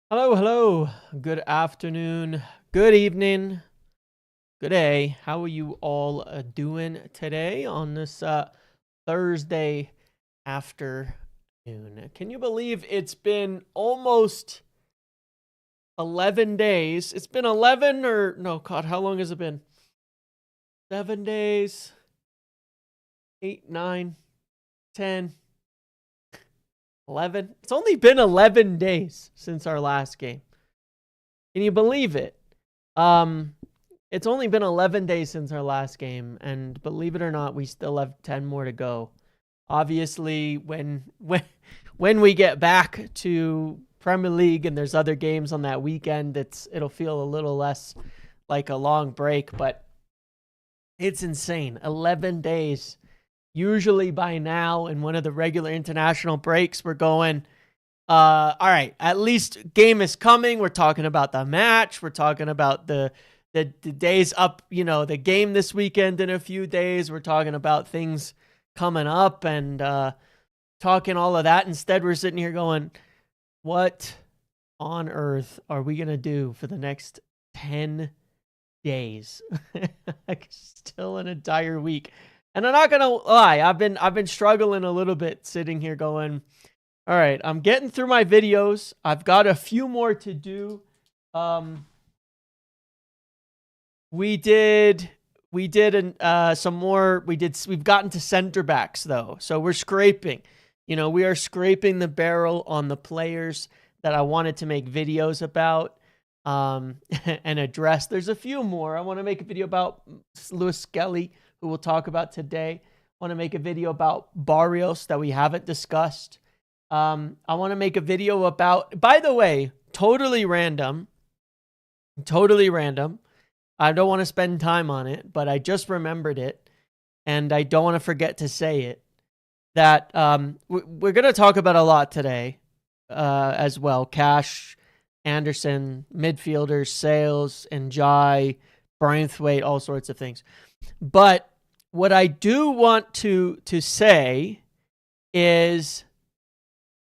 Hello, hello. Good afternoon, good evening, good day. How are you all doing today on this Thursday afternoon? Can you believe it's been almost 11 days? It's been 11 or no, God, how long has it been? 7 days, 8, 9, 10, 11. It's only been 11 days since our last game. Can you believe it? Um, it's only been 11 days since our last game, and believe it or not, we still have 10 more to go. Obviously, when we get back to Premier League and there's other games on that weekend, it'll feel a little less like a long break, but it's insane. 11 days. Usually by now, in one of the regular international breaks, we're going, all right, at least game is coming. We're talking about the match. We're talking about the days up, the game this weekend in a few days. We're talking about things coming up and talking all of that. Instead, we're sitting here going, what on earth are we going to do for the next 10 days? Like, still an entire week. And I'm not going to lie, I've been struggling a little bit sitting here going, all right, I'm getting through my videos. I've got a few more to do. We've gotten to center backs though. So we're scraping. We are scraping the barrel on the players that I wanted to make videos about and address. There's a few more. I want to make a video about Lewis Skelly, who we'll talk about today. I want to make a video about Barrios that we haven't discussed. I want to make a video about, by the way, totally random. I don't want to spend time on it, but I just remembered it, and I don't want to forget to say it, that we're going to talk about a lot today as well. Cash, Anderson, midfielders, Sales, Njai, Braithwaite, all sorts of things. But what I do want to say is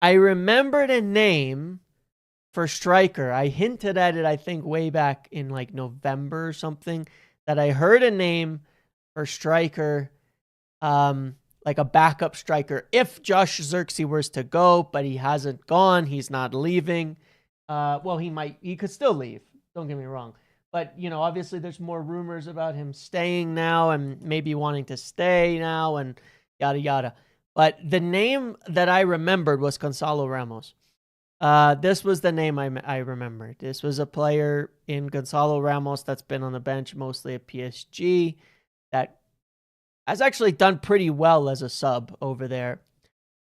I remembered a name for striker. I hinted at it, I think, way back in like November or something, that I heard a name for striker, like a backup striker, if Josh Zirkzee was to go, but he hasn't gone. He's not leaving. Well, he could still leave. Don't get me wrong. But, obviously there's more rumors about him staying now and maybe wanting to stay now and yada, yada. But the name that I remembered was Gonzalo Ramos. This was the name I remembered. This was a player in Gonzalo Ramos that's been on the bench mostly at PSG that has actually done pretty well as a sub over there.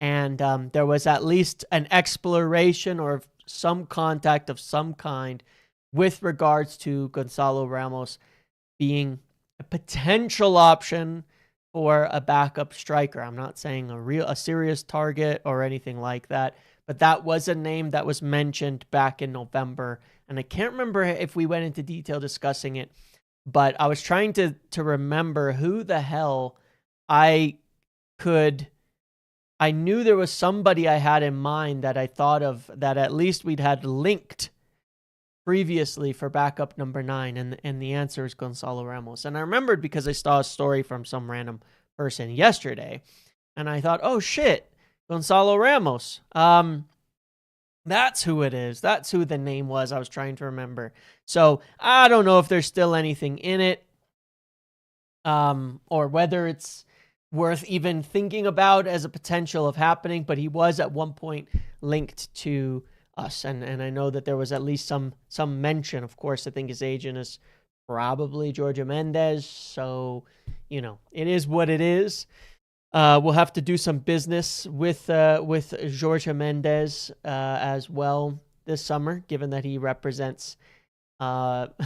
And there was at least an exploration or some contact of some kind with regards to Gonzalo Ramos being a potential option for a backup striker. I'm not saying a serious target or anything like that, but that was a name that was mentioned back in November. And I can't remember if we went into detail discussing it, but I was trying to remember who the hell I knew there was somebody I had in mind that I thought of that at least we'd had linked previously for backup number 9, and the answer is Gonzalo Ramos. And I remembered because I saw a story from some random person yesterday, and I thought, oh shit, Gonzalo Ramos. That's who it is. That's who the name was I was trying to remember. So I don't know if there's still anything in it, or whether it's worth even thinking about as a potential of happening, but he was at one point linked to us, and I know that there was at least some mention. Of course, I think his agent is probably Georgia Mendes, so it is what it is. We'll have to do some business with Georgia Mendes as well this summer, given that he represents Manuel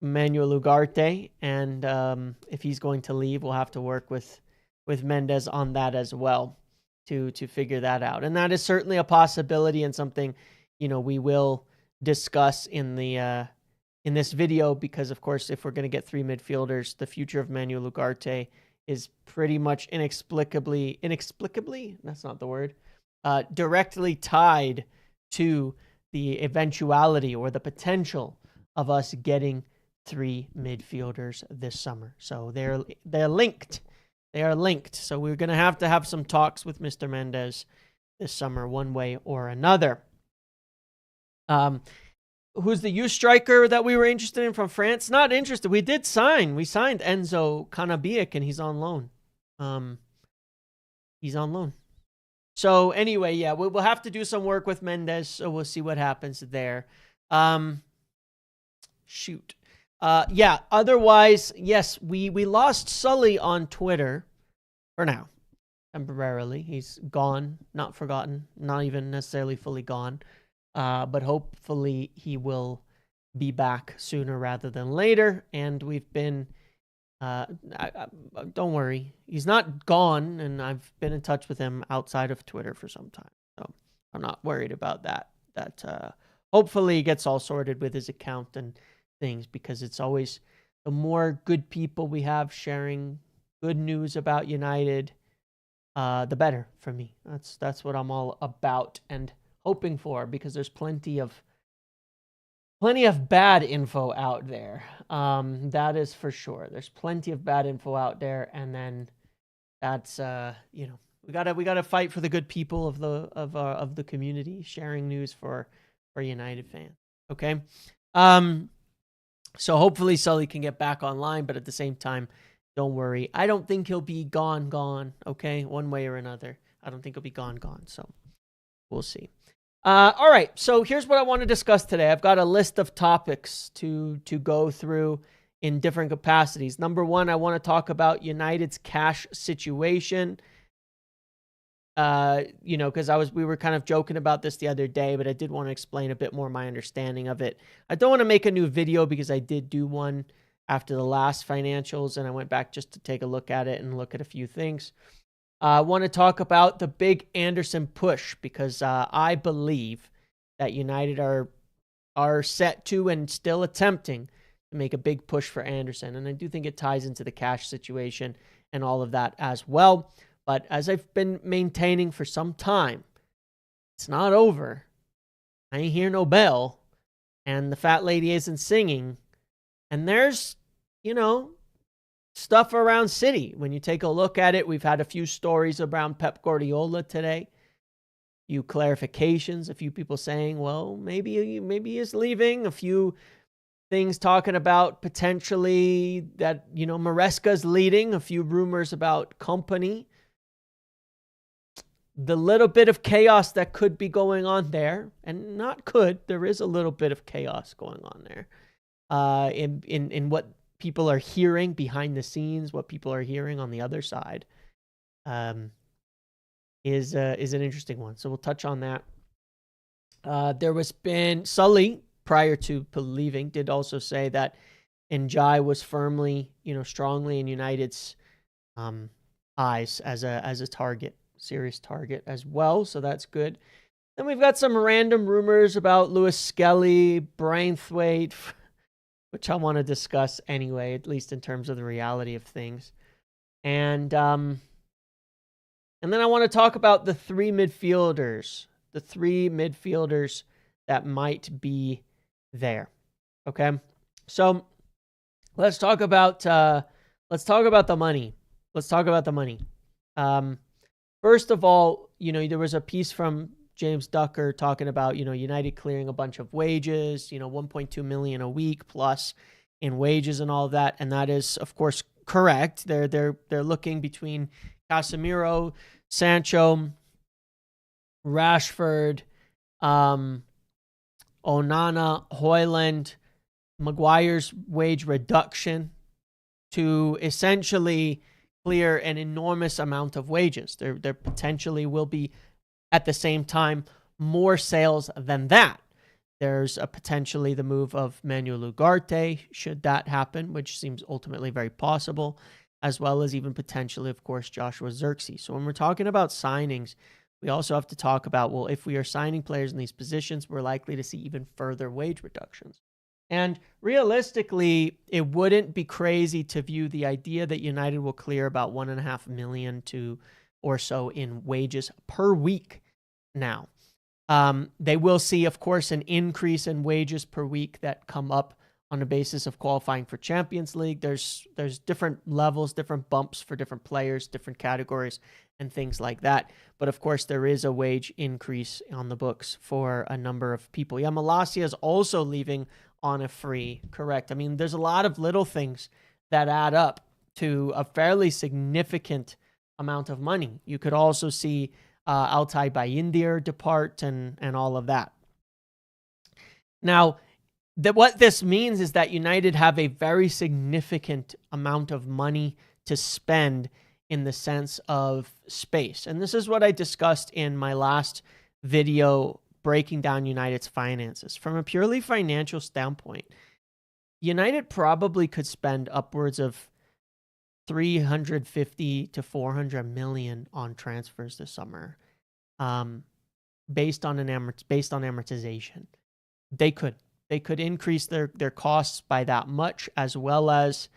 Ugarte, and if he's going to leave, we'll have to work with Mendes on that as well to figure that out. And that is certainly a possibility and something we will discuss in this video, because of course, if we're going to get 3 midfielders, the future of Manuel Ugarte is pretty much inexplicably, that's not the word, directly tied to the eventuality or the potential of us getting 3 midfielders this summer. So they're linked. They are linked. So we're going to have some talks with Mr. Mendes this summer, one way or another. Who's the youth striker that we were interested in from France? Not interested. We signed Enzo Canabiak, and he's on loan. He's on loan. So anyway, yeah, we'll have to do some work with Mendes, so we'll see what happens there. Shoot. Yeah, otherwise, yes, we lost Sully on Twitter for now, temporarily. He's gone, not forgotten, not even necessarily fully gone. But hopefully he will be back sooner rather than later. And we've been, don't worry, he's not gone, and I've been in touch with him outside of Twitter for some time. So I'm not worried about that. Hopefully he gets all sorted with his account and things, because it's always, the more good people we have sharing good news about United, the better for me. That's what I'm all about and hoping for, because there's plenty of bad info out there. That is for sure. There's plenty of bad info out there, and then that's we gotta fight for the good people of the community, sharing news for United fans. Okay. So hopefully Sully can get back online, but at the same time, don't worry. I don't think he'll be gone. Okay, one way or another. I don't think he'll be gone. So we'll see. All right, so here's what I want to discuss today. I've got a list of topics to go through in different capacities. Number one, I want to talk about United's cash situation. Because we were kind of joking about this the other day, but I did want to explain a bit more my understanding of it. I don't want to make a new video because I did do one after the last financials, and I went back just to take a look at it and look at a few things. I want to talk about the big Anderson push, because I believe that United are set to and still attempting to make a big push for Anderson. And I do think it ties into the cash situation and all of that as well. But as I've been maintaining for some time, it's not over. I ain't hear no bell, and the fat lady isn't singing. And there's, stuff around City. When you take a look at it, we've had a few stories around Pep Guardiola today. A few clarifications, a few people saying, well, maybe he is leaving. A few things talking about potentially that, Maresca's leading. A few rumors about company. The little bit of chaos that could be going on there, and not could, there is a little bit of chaos going on there. In what people are hearing behind the scenes, what people are hearing on the other side, is an interesting one. So we'll touch on that. There was been Sully, prior to leaving, did also say that Njai was firmly, strongly in United's eyes as a target, serious target as well. So that's good. Then we've got some random rumors about Lewis Skelly, Braithwaite, which I want to discuss anyway, at least in terms of the reality of things. And then I want to talk about the 3 midfielders that might be there. Okay. So let's talk about the money. First of all, there was a piece from James Ducker talking about, United clearing a bunch of wages, 1.2 million a week plus in wages and all of that. And that is, of course, correct. They're looking between Casemiro, Sancho, Rashford, Onana, Højlund, Maguire's wage reduction to essentially clear an enormous amount of wages. There potentially will be, at the same time, more sales than that. There's potentially the move of Manuel Ugarte, should that happen, which seems ultimately very possible, as well as even potentially, of course, Joshua Zirkzee. So when we're talking about signings, we also have to talk about, well, if we are signing players in these positions, we're likely to see even further wage reductions. And realistically, it wouldn't be crazy to view the idea that United will clear about 1.5 million or so in wages per week now. They will see, of course, an increase in wages per week that come up on the basis of qualifying for Champions League. There's different levels, different bumps for different players, different categories, and things like that. But of course, there is a wage increase on the books for a number of people. Yeah, Malacia is also leaving on a free, correct. I mean, there's a lot of little things that add up to a fairly significant amount of money. You could also see Altay Bayindir depart and all of that. Now, what this means is that United have a very significant amount of money to spend in the sense of space. And this is what I discussed in my last video breaking down United's finances. From a purely financial standpoint, United probably could spend upwards of 350 to 400 million on transfers this summer, based on amortization. They could increase their costs by that much, as well as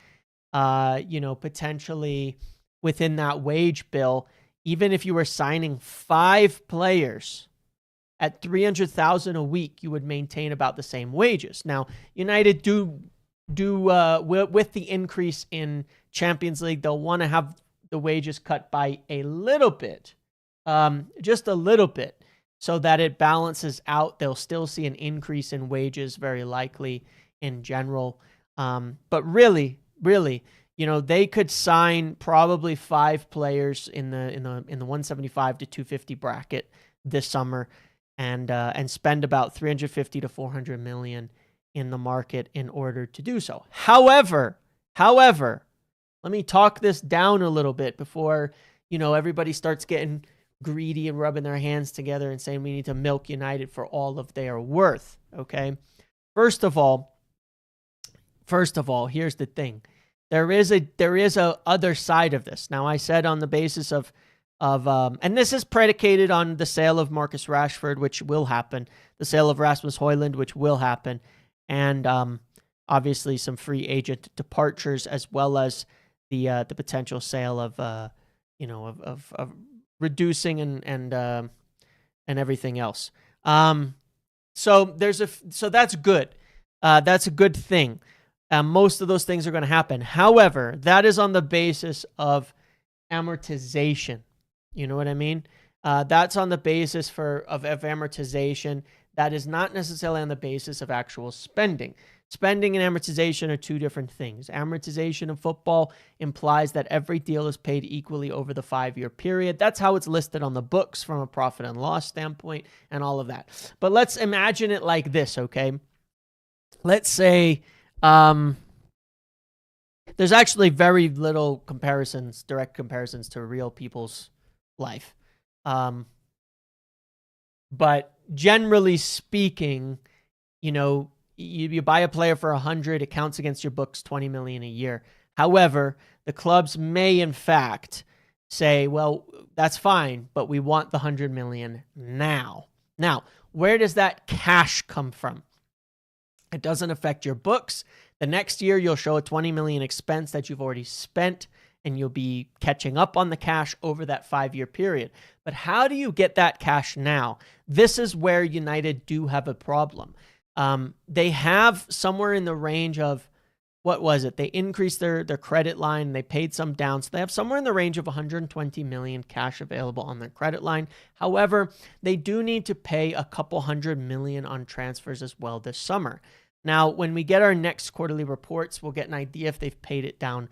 potentially within that wage bill, even if you were signing 5 players at 300,000 a week, you would maintain about the same wages. Now, United with the increase in Champions League, they'll want to have the wages cut by a little bit, just a little bit, so that it balances out. They'll still see an increase in wages, very likely in general. But really, they could sign probably 5 players in the 175 to 250 bracket this summer, and spend about 350 to 400 million in the market in order to do so. However, let me talk this down a little bit before everybody starts getting greedy and rubbing their hands together and saying we need to milk United for all of their worth. Okay, first of all, here's the thing: there is a other side of this. Now, I said on the basis of and this is predicated on the sale of Marcus Rashford, which will happen, the sale of Rasmus Højlund, which will happen, and obviously some free agent departures, as well as the potential sale of reducing and everything else. So that's good. That's a good thing. Most of those things are going to happen. However, that is on the basis of amortization. You know what I mean? That's on the basis of amortization. That is not necessarily on the basis of actual spending. Spending and amortization are two different things. Amortization in football implies that every deal is paid equally over the 5-year period. That's how it's listed on the books from a profit and loss standpoint and all of that. But let's imagine it like this, okay? Let's say there's actually very little direct comparisons to real people's life. But generally speaking, you buy a player for 100, it counts against your books 20 million a year. However, the clubs may in fact say, well, that's fine, but we want the 100 million now. Now, where does that cash come from? It doesn't affect your books. The next year, you'll show a 20 million expense that you've already spent, and you'll be catching up on the cash over that 5-year period. But how do you get that cash now? This is where United do have a problem. They have somewhere in the range of, what was it? They increased their credit line. They paid some down. So they have somewhere in the range of 120 million cash available on their credit line. However, they do need to pay a couple $100 million on transfers as well this summer. Now, when we get our next quarterly reports, we'll get an idea if they've paid it down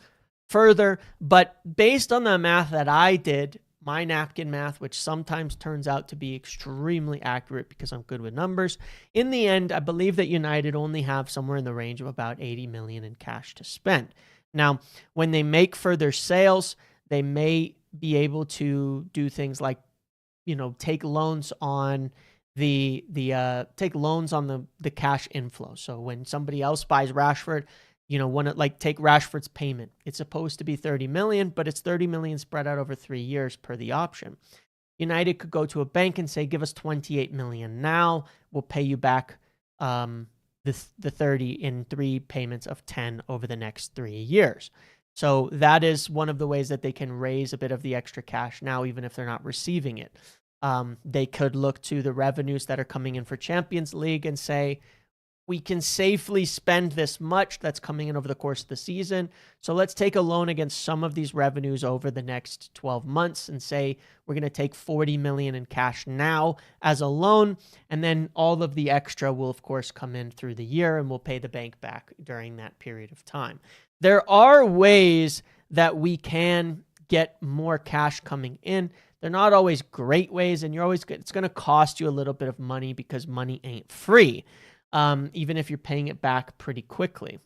further. But based on the math that I did, my napkin math, which sometimes turns out to be extremely accurate because I'm good with numbers, in the end, I believe that United only have somewhere in the range of about 80 million in cash to spend. Now, when they make further sales, they may be able to do things like, take loans on the cash inflow. So when somebody else buys Rashford, take Rashford's payment. It's supposed to be 30 million, but it's 30 million spread out over 3 years per the option. United could go to a bank and say, give us 28 million now. We'll pay you back the 30 in 3 payments of 10 over the next 3 years. So that is one of the ways that they can raise a bit of the extra cash now, even if they're not receiving it. They could look to the revenues that are coming in for Champions League and say, we can safely spend this much that's coming in over the course of the season. So let's take a loan against some of these revenues over the next 12 months and say we're going to take 40 million in cash now as a loan. And then all of the extra will, of course, come in through the year and we'll pay the bank back during that period of time. There are ways that we can get more cash coming in. They're not always great ways, and it's going to cost you a little bit of money because money ain't free. Even if you're paying it back pretty quickly.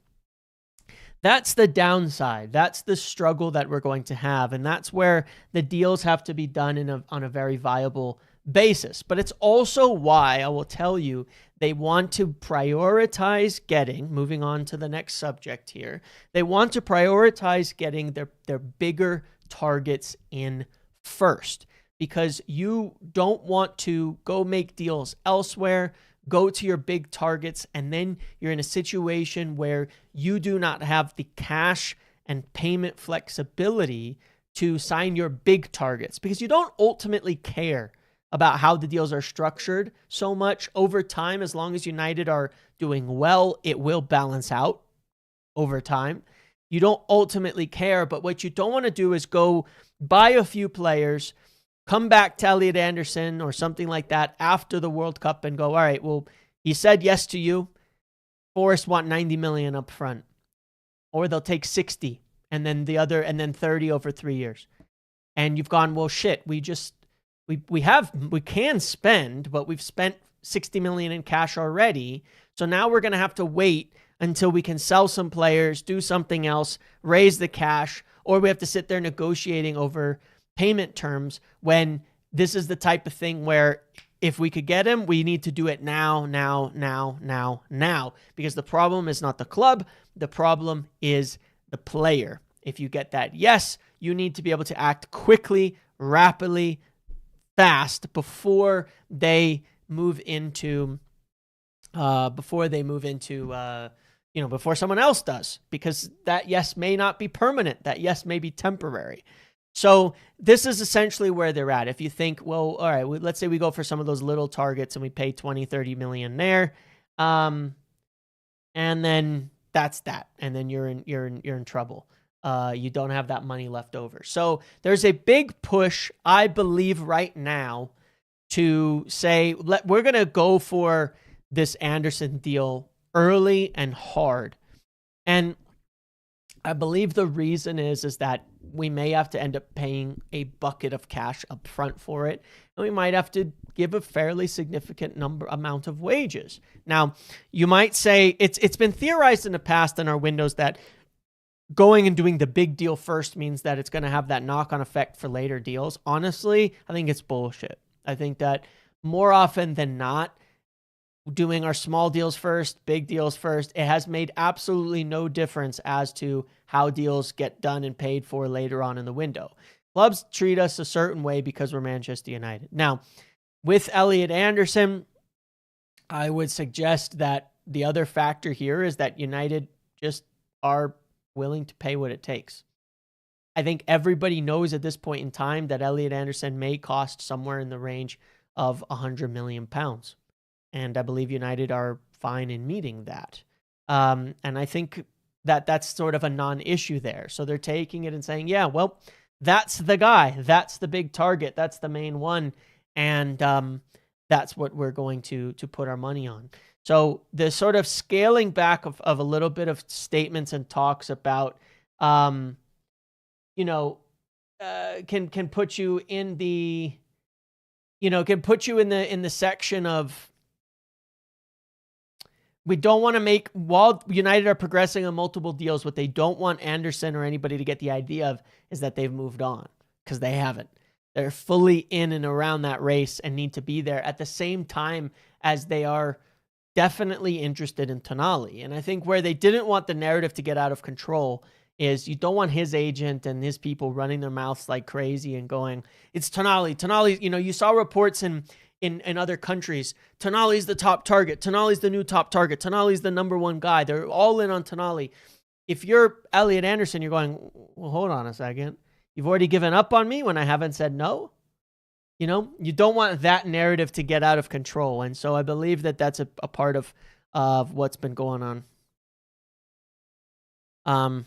That's the downside. That's the struggle that we're going to have. And that's where the deals have to be done on a very viable basis. But it's also why I will tell you they want to prioritize getting, moving on to the next subject here, they want to prioritize getting their bigger targets in first, because you don't want to go make deals elsewhere, go to your big targets, and then you're in a situation where you do not have the cash and payment flexibility to sign your big targets, because you don't ultimately care about how the deals are structured so much. Over time, as long as United are doing well, it will balance out over time. You don't ultimately care, but what you don't want to do is go buy a few players, come back to Elliot Anderson or something like that after the World Cup and go, all right, well, he said yes to you. Forest want 90 million up front. Or they'll take 60 and then 30 over 3 years. And you've gone, well, shit, we can spend, but we've spent 60 million in cash already. So now we're going to have to wait until we can sell some players, do something else, raise the cash, or we have to sit there negotiating over payment terms, when this is the type of thing where if we could get him, we need to do it now, because the problem is not the club. The problem is the player. If you get that yes, you need to be able to act quickly, rapidly, fast before they move into before someone else does, because that yes may not be permanent. That yes may be temporary. So this is essentially where they're at. If you think, well, all right, let's say we go for some of those little targets and we pay 20, 30 million there. And then that's that. And then you're in trouble. You don't have that money left over. So there's a big push, I believe, right now to say, we're going to go for this Anderson deal early and hard. And I believe the reason is that we may have to end up paying a bucket of cash up front for it. And we might have to give a fairly significant amount of wages. Now, you might say it's been theorized in the past in our windows that going and doing the big deal first means that it's going to have that knock-on effect for later deals. Honestly, I think it's bullshit. I think that more often than not, doing our small deals first, big deals first, it has made absolutely no difference as to how deals get done and paid for later on in the window. Clubs treat us a certain way because we're Manchester United. Now, with Elliot Anderson, I would suggest that the other factor here is that United just are willing to pay what it takes. I think everybody knows at this point in time that Elliot Anderson may cost somewhere in the range of £100 million. And I believe United are fine in meeting that. And I think that that's sort of a non-issue there. So they're taking it and saying, yeah, well, that's the guy. That's the big target. That's the main one. And that's what we're going to put our money on. So the sort of scaling back of a little bit of statements and talks about, can put you in the, can put you in the section of, we don't want to make, while United are progressing on multiple deals, what they don't want Anderson or anybody to get the idea of is that they've moved on, because they haven't. They're fully in and around that race and need to be there at the same time as they are definitely interested in Tonali. And I think where they didn't want the narrative to get out of control is you don't want his agent and his people running their mouths like crazy and going, it's Tonali. Tonali, you saw reports in other countries, Tonali's the top target. Tonali's the new top target. Tonali's the number one guy. They're all in on Tonali. If you're Elliot Anderson, you're going, well, hold on a second. You've already given up on me when I haven't said no? You know, you don't want that narrative to get out of control. And so I believe that that's a part of what's been going on.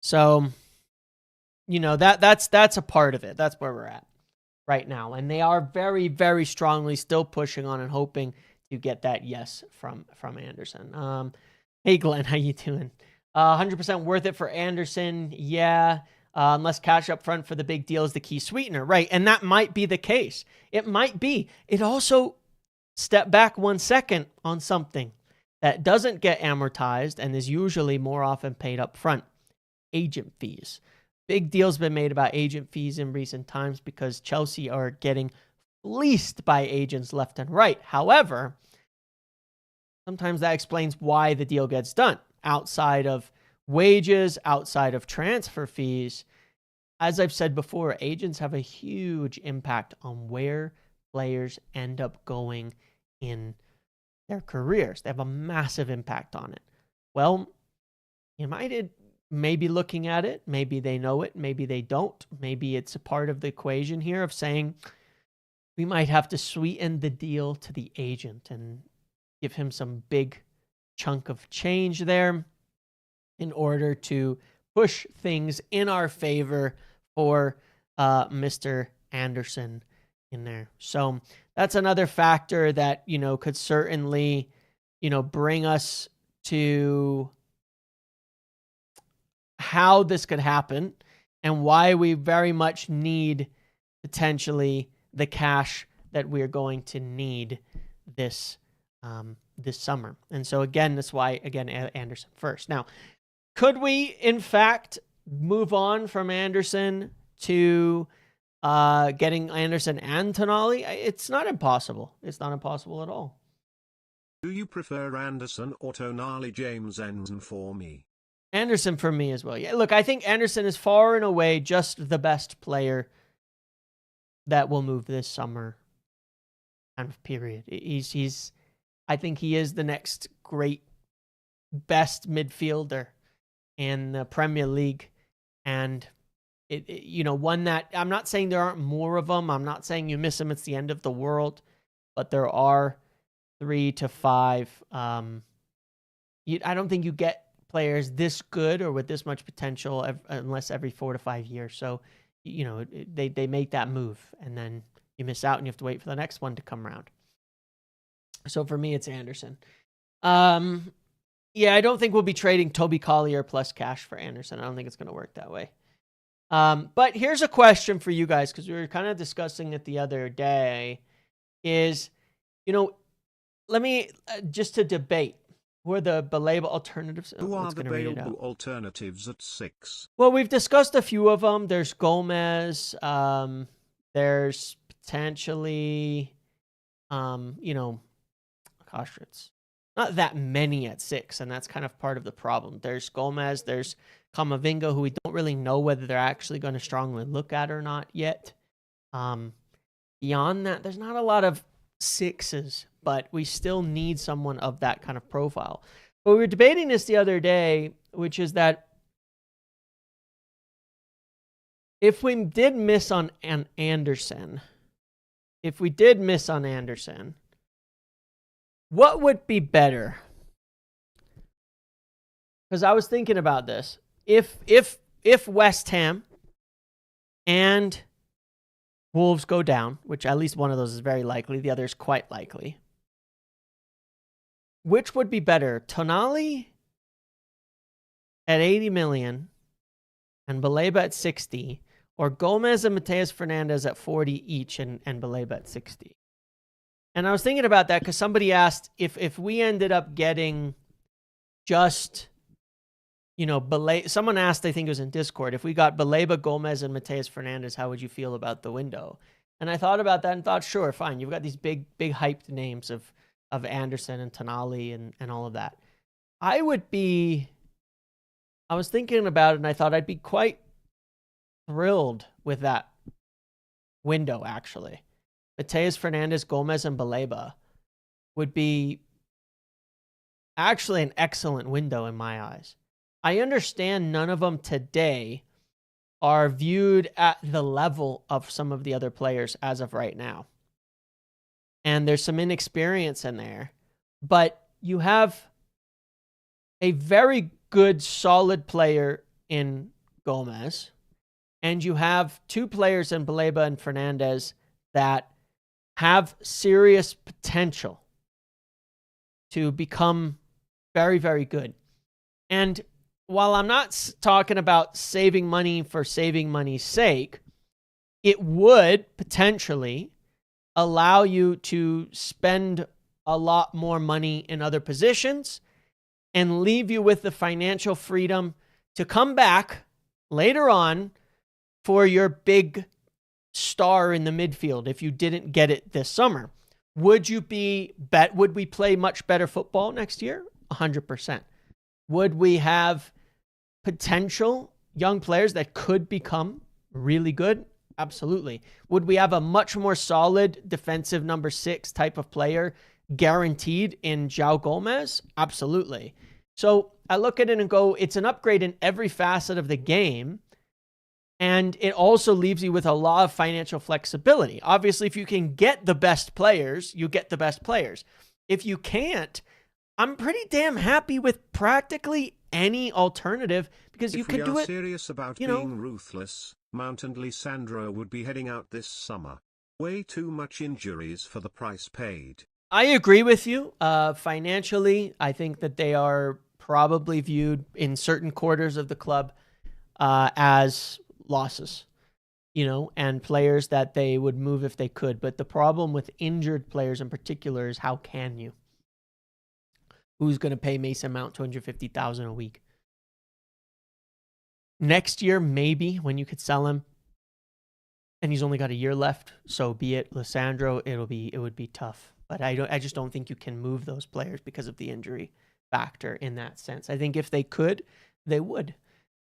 So, you know, that's a part of it. That's where we're at right now. And they are very, very strongly still pushing on and hoping to get that yes from Anderson. Hey, Glenn, how you doing? 100% worth it for Anderson. Yeah. Unless cash up front for the big deal is the key sweetener. Right. And that might be the case. It might be. It also, step back 1 second on something that doesn't get amortized and is usually more often paid up front. Agent fees. Big deal's been made about agent fees in recent times because Chelsea are getting fleeced by agents left and right. However, sometimes that explains why the deal gets done. Outside of wages, outside of transfer fees, as I've said before, agents have a huge impact on where players end up going in their careers. They have a massive impact on it. Well, United may be looking at it. Maybe they know it. Maybe they don't. Maybe it's a part of the equation here of saying we might have to sweeten the deal to the agent and give him some big chunk of change there in order to push things in our favor for Mr. Anderson in there. So that's another factor that, you know, could certainly, you know, bring us to how this could happen and why we very much need potentially the cash that we're going to need this summer. And so again, that's why, again, Anderson first. Now, could we, in fact, move on from Anderson to getting Anderson and Tonali? It's not impossible. It's not impossible at all. Do you prefer Anderson or Tonali? James Anderson for me. Anderson for me as well. Yeah, look, I think Anderson is far and away just the best player that will move this summer. Kind of period. He's I think he is the next great, best midfielder in the Premier League. And, you know, one that I'm not saying there aren't more of them. I'm not saying you miss him, it's the end of the world. But there are 3 to 5. I don't think you get players this good or with this much potential unless every 4 to 5 years. So, you know, they make that move and then you miss out and you have to wait for the next one to come around. So for me, it's Anderson. Yeah, I don't think we'll be trading Toby Collier plus cash for Anderson. I don't think it's going to work that way. But here's a question for you guys, because we were kind of discussing it the other day, is, you know, let me, just to debate, who are the Baleba alternatives? Who are the available alternatives at 6? Well, we've discussed a few of them. There's Gomez. There's potentially, you know, gosh, it's not that many at 6, and that's kind of part of the problem. There's Gomez. There's Kamavinga, who we don't really know whether they're actually going to strongly look at or not yet. Beyond that, there's not a lot of 6s, but we still need someone of that kind of profile. But we were debating this the other day, which is that if we did miss on Anderson, what would be better? Because I was thinking about this. If West Ham and Wolves go down, which at least one of those is very likely, the other is quite likely, which would be better? Tonali at 80 million and Baleba at 60, or Gomez and Mateus Fernandez at 40 each and Baleba at 60? And I was thinking about that because somebody asked if we ended up getting just, you know, someone asked, I think it was in Discord, if we got Baleba, Gomez, and Mateus Fernandez, how would you feel about the window? And I thought about that and thought, sure, fine. You've got these big hyped names of Anderson and Tonali and all of that. I was thinking about it and I thought I'd be quite thrilled with that window, actually. Mateus Fernandez, Gomez, and Baleba would be actually an excellent window in my eyes. I understand none of them today are viewed at the level of some of the other players as of right now. And there's some inexperience in there. But you have a very good, solid player in Gomez. And you have two players in Baleba and Fernandez that have serious potential to become very, very good. And while I'm not talking about saving money for saving money's sake, it would potentially allow you to spend a lot more money in other positions and leave you with the financial freedom to come back later on for your big star in the midfield if you didn't get it this summer. Would we play much better football next year? 100%. Would we have potential young players that could become really good? Absolutely. Would we have a much more solid defensive number 6 type of player guaranteed in João Gomez? Absolutely. So I look at it and go, it's an upgrade in every facet of the game. And it also leaves you with a lot of financial flexibility. Obviously, if you can get the best players, you get the best players. If you can't, I'm pretty damn happy with practically any alternative because you could do it. If we are serious about being ruthless, Mount and Lisandro would be heading out this summer. Way too much injuries for the price paid. I agree with you. Financially, I think that they are probably viewed in certain quarters of the club as losses, and players that they would move if they could. But the problem with injured players in particular is how can you? Who's going to pay Mason Mount $250,000 a week? Next year, maybe, when you could sell him, and he's only got a year left, so be it. Lisandro, it would be tough. But I just don't think you can move those players because of the injury factor in that sense. I think if they could, they would.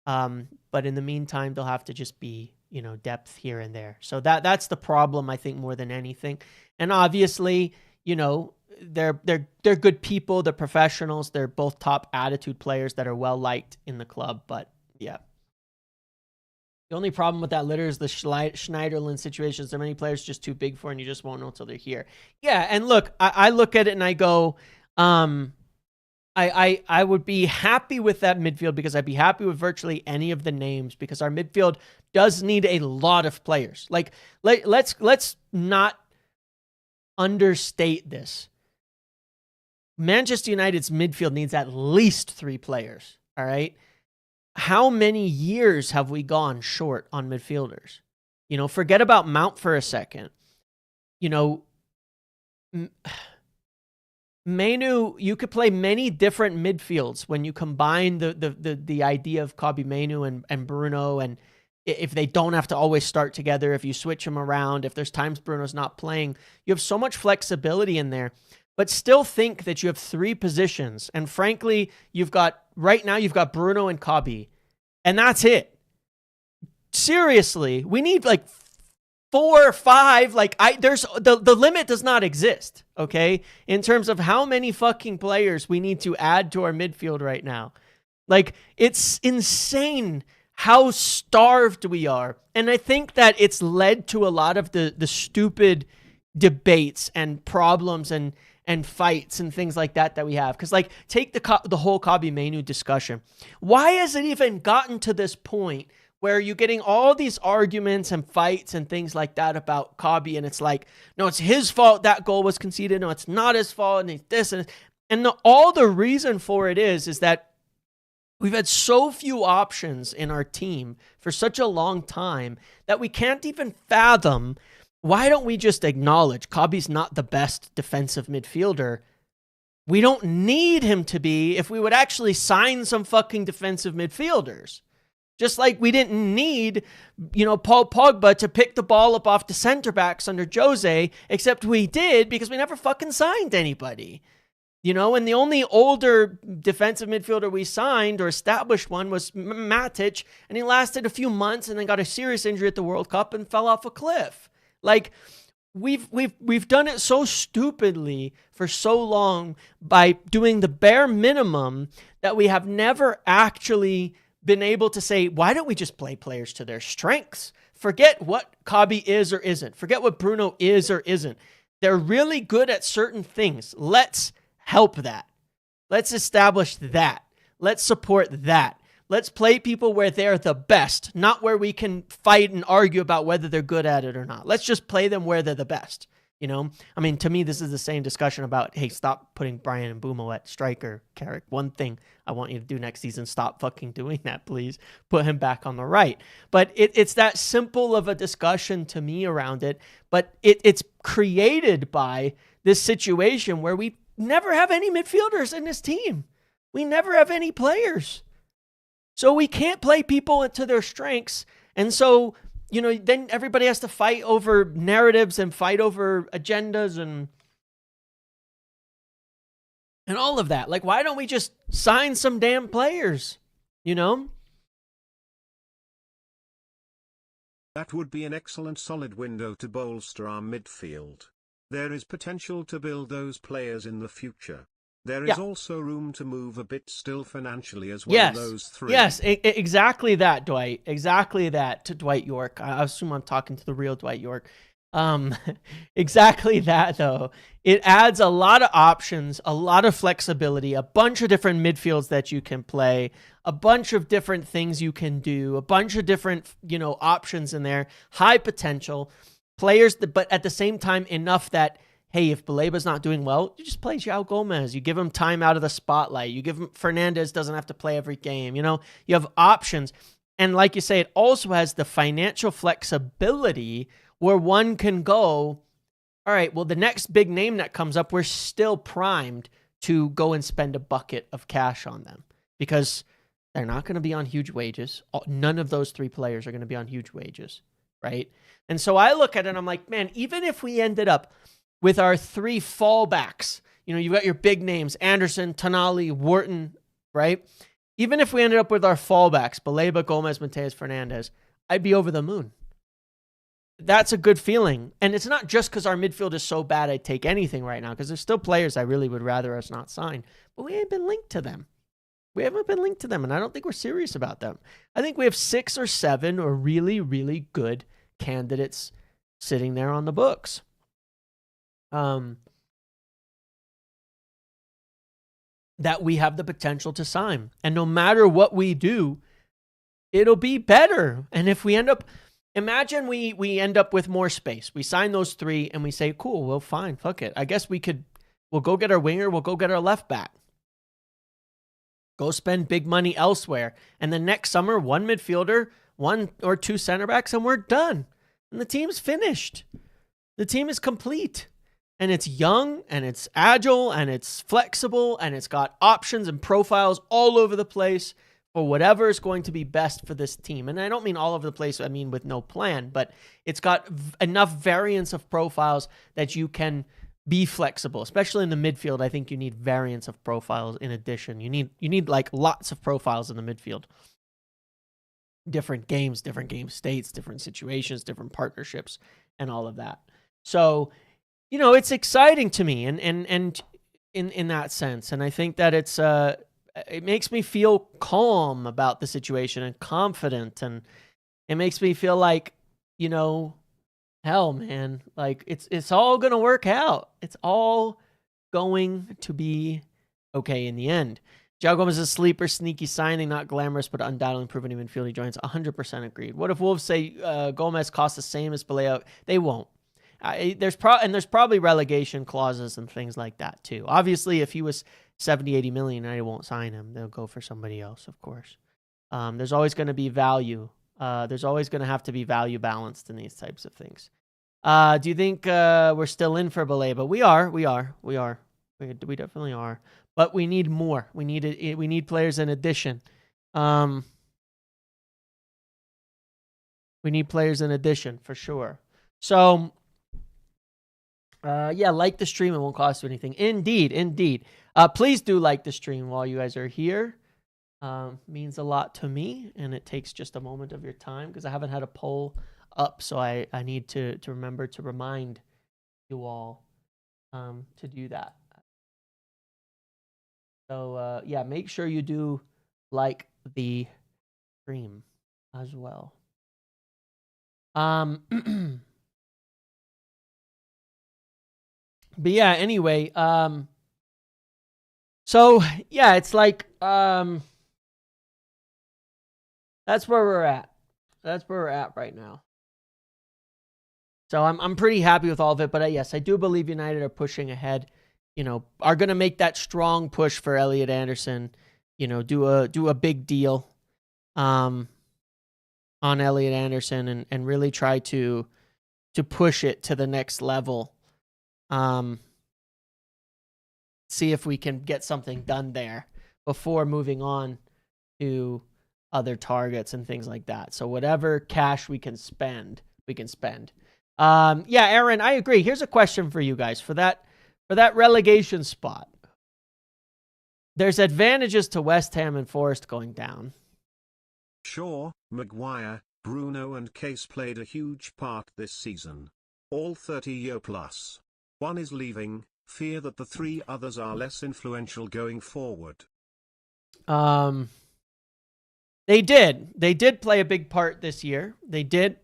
But in the meantime, they'll have to just be, depth here and there. So that's the problem, I think, more than anything. And obviously, they're good people. They're professionals. They're both top attitude players that are well liked in the club. But yeah, the only problem with that litter is the Schneiderlin situation. There are many players just too big for, and you just won't know until they're here. Yeah, and look, I look at it and I go, I would be happy with that midfield because I'd be happy with virtually any of the names because our midfield does need a lot of players. Like, let's not understate this. Manchester United's midfield needs at least 3 players, all right? How many years have we gone short on midfielders? Forget about Mount for a second. Mainu, you could play many different midfields when you combine the idea of Kobbie Mainu and Bruno, and if they don't have to always start together, if you switch them around, if there's times Bruno's not playing, you have so much flexibility in there. But still think that you have 3 positions, and frankly, right now you've got Bruno and Kobbie, and that's it. Seriously, we need like 4 or 5, there's the limit does not exist, okay? In terms of how many fucking players we need to add to our midfield right now. It's insane how starved we are. And I think that it's led to a lot of the stupid debates and problems and fights and things like that we have. Because take the whole Kobbie Mainu discussion. Why has it even gotten to this point where you're getting all these arguments and fights and things like that about Kobbie, and it's like, no, it's his fault that goal was conceded. No, it's not his fault, and it's this and all the reason for it is that we've had so few options in our team for such a long time that we can't even fathom. Why don't we just acknowledge Kobbie's not the best defensive midfielder? We don't need him to be if we would actually sign some fucking defensive midfielders. Just like we didn't need, Paul Pogba to pick the ball up off the center backs under Jose, except we did because we never fucking signed anybody. And the only older defensive midfielder we signed or established one was Matic, and he lasted a few months and then got a serious injury at the World Cup and fell off a cliff. We've done it so stupidly for so long by doing the bare minimum that we have never actually been able to say, why don't we just play players to their strengths? Forget what Kabi is or isn't. Forget what Bruno is or isn't. They're really good at certain things. Let's help that. Let's establish that. Let's support that. Let's play people where they're the best, not where we can fight and argue about whether they're good at it or not. Let's just play them where they're the best. You know, I mean, to me, this is the same discussion about, hey, stop putting Brian Mbumo at striker, Carrick. One thing I want you to do next season, stop fucking doing that, please. Put him back on the right. But it's that simple of a discussion to me around it. But it's created by this situation where we never have any midfielders in this team. We never have any players. So we can't play people to their strengths. And so, you know, then everybody has to fight over narratives and fight over agendas and all of that. Like, why don't we just sign some damn players, you know? That would be an excellent solid window to bolster our midfield. There is potential to build those players in the future. There is also room to move a bit still financially as well. Yes, those three. Yes, exactly that, Dwight. Exactly that to Dwight York. I assume I'm talking to the real Dwight York. Exactly that, though. It adds a lot of options, a lot of flexibility, a bunch of different midfields that you can play, a bunch of different things you can do, a bunch of different, you know, options in there, high potential players, but at the same time enough that, hey, if Baleba's not doing well, you just play João Gomez. You give him time out of the spotlight. You give him Fernandez doesn't have to play every game. You know, you have options. And like you say, it also has the financial flexibility where one can go, all right, well, the next big name that comes up, we're still primed to go and spend a bucket of cash on them because they're not going to be on huge wages. None of those three players are going to be on huge wages, right? And so I look at it and I'm like, man, even if we ended up with our three fallbacks, you know, you've got your big names, Anderson, Tonali, Wharton, right? Even if we ended up with our fallbacks, Baleba, Gomez, Mateus, Fernandez, I'd be over the moon. That's a good feeling. And it's not just because our midfield is so bad I'd take anything right now, because there's still players I really would rather us not sign. But we ain't been linked to them. We haven't been linked to them, and I don't think we're serious about them. I think we have 6 or 7 or really, really good candidates sitting there on the books. That we have the potential to sign. And no matter what we do, it'll be better. And if we end up, imagine we end up with more space. We sign those 3 and we say, cool, well, fine, fuck it. I guess we'll go get our winger, we'll go get our left back. Go spend big money elsewhere. And then next summer, 1 midfielder, 1 or 2 center backs, and we're done. And the team's finished. The team is complete. And it's young, and it's agile, and it's flexible, and it's got options and profiles all over the place for whatever is going to be best for this team. And I don't mean all over the place, I mean with no plan, but it's got enough variance of profiles that you can be flexible, especially in the midfield. I think you need variance of profiles in addition. You need like lots of profiles in the midfield. Different games, different game states, different situations, different partnerships, and all of that. So, you know, it's exciting to me and in that sense. And I think that it makes me feel calm about the situation and confident. And it makes me feel like, you know, hell, man, like it's all going to work out. It's all going to be okay in the end. João Gomez is a sleeper, sneaky signing, not glamorous, but undoubtedly proven in midfield. He joins 100% agreed. What if Wolves say Gomez costs the same as Balea? They won't. There's probably relegation clauses and things like that too. Obviously, if he was 70, 80 million, I won't sign him. They'll go for somebody else, of course. There's always going to be value. There's always going to have to be value balanced in these types of things. Do you think we're still in for Baleba? We are. We definitely are. But we need more. We need players in addition. We need players in addition for sure. So, yeah, like the stream. It won't cost you anything. Indeed. Please do like the stream while you guys are here. Means a lot to me, and it takes just a moment of your time because I haven't had a poll up, so I need to remember to remind you all to do that. So, yeah, make sure you do like the stream as well. But yeah, anyway, so yeah, it's like that's where we're at. That's where we're at right now. So I'm pretty happy with all of it, but yes, I do believe United are pushing ahead. Are going to make that strong push for Elliot Anderson. Do a big deal on Elliot Anderson and really try to push it to the next level. See if we can get something done there before moving on to other targets and things like that. So whatever cash we can spend, we can spend. Yeah, Aaron, I agree. Here's a question for you guys for that relegation spot. There's advantages to West Ham and Forest going down. Shaw, Maguire, Bruno and Case played a huge part this season. All 30-year plus. One is leaving, fear that the 3 others are less influential going forward. They did play a big part this year. They did.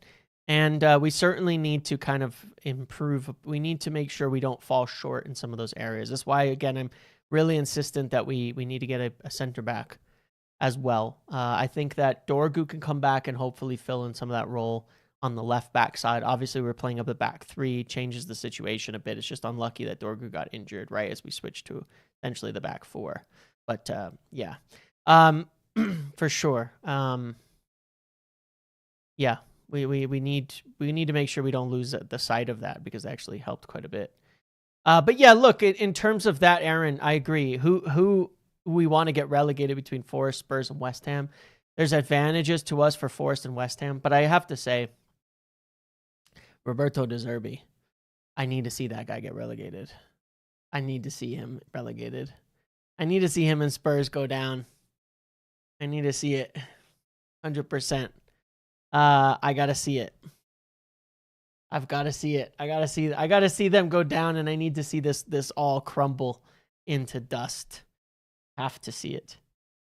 And we certainly need to kind of improve. We need to make sure we don't fall short in some of those areas. That's why, again, I'm really insistent that we need to get a center back as well. I think that Dorgu can come back and hopefully fill in some of that role on the left back side. Obviously, we're playing up the back 3, changes the situation a bit. It's just unlucky that Dorgu got injured, right, as we switch to essentially the back 4. But, yeah, for sure. Yeah. We need to make sure we don't lose the sight of that because it actually helped quite a bit. But yeah, look, in terms of that, Aaron, I agree. Who we want to get relegated between Forest, Spurs, and West Ham. There's advantages to us for Forest and West Ham, but I have to say, Roberto De Zerbi, I need to see that guy get relegated. I need to see him relegated. I need to see him and Spurs go down. I need to see it 100%. I gotta see it. I've got to see it. I gotta see them go down, and I need to see this all crumble into dust. Have to see it.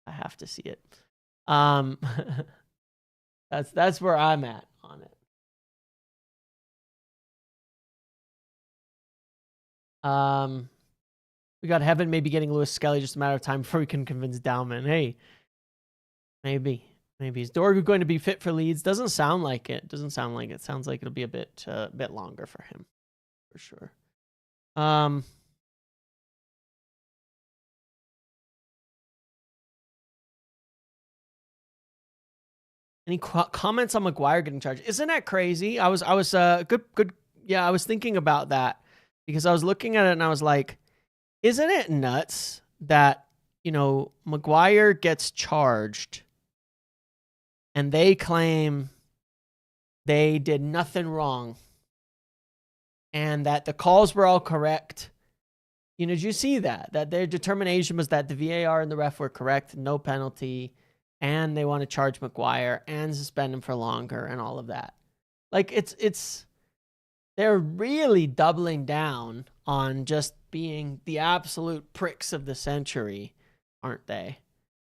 I have to see it. That's where I'm at on it. We got Heaven maybe getting Lewis Skelly, just a matter of time before we can convince Dowman. Hey, maybe is Dorgu going to be fit for Leeds? Doesn't sound like it. Sounds like it'll be a bit longer for him, for sure. Any comments on Maguire getting charged? Isn't that crazy? I was good. Yeah, I was thinking about that because I was looking at it and I was like, isn't it nuts that, Maguire gets charged and they claim they did nothing wrong and that the calls were all correct? Did you see that? That their determination was that the VAR and the ref were correct, no penalty, and they want to charge Maguire and suspend him for longer and all of that. Like, they're really doubling down on just being the absolute pricks of the century, aren't they?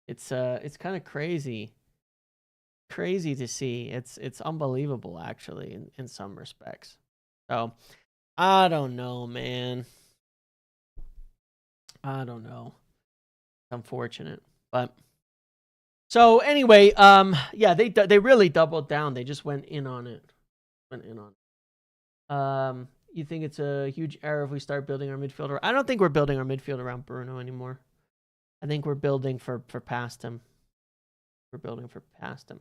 It's kind of crazy to see. It's unbelievable, actually, in some respects. So I don't know, man. I don't know. It's unfortunate, but so anyway, yeah, they really doubled down. They just went in on it. You think it's a huge error if we start building our midfielder? I don't think we're building our midfield around Bruno anymore. I think we're building for past him. We're building for past him.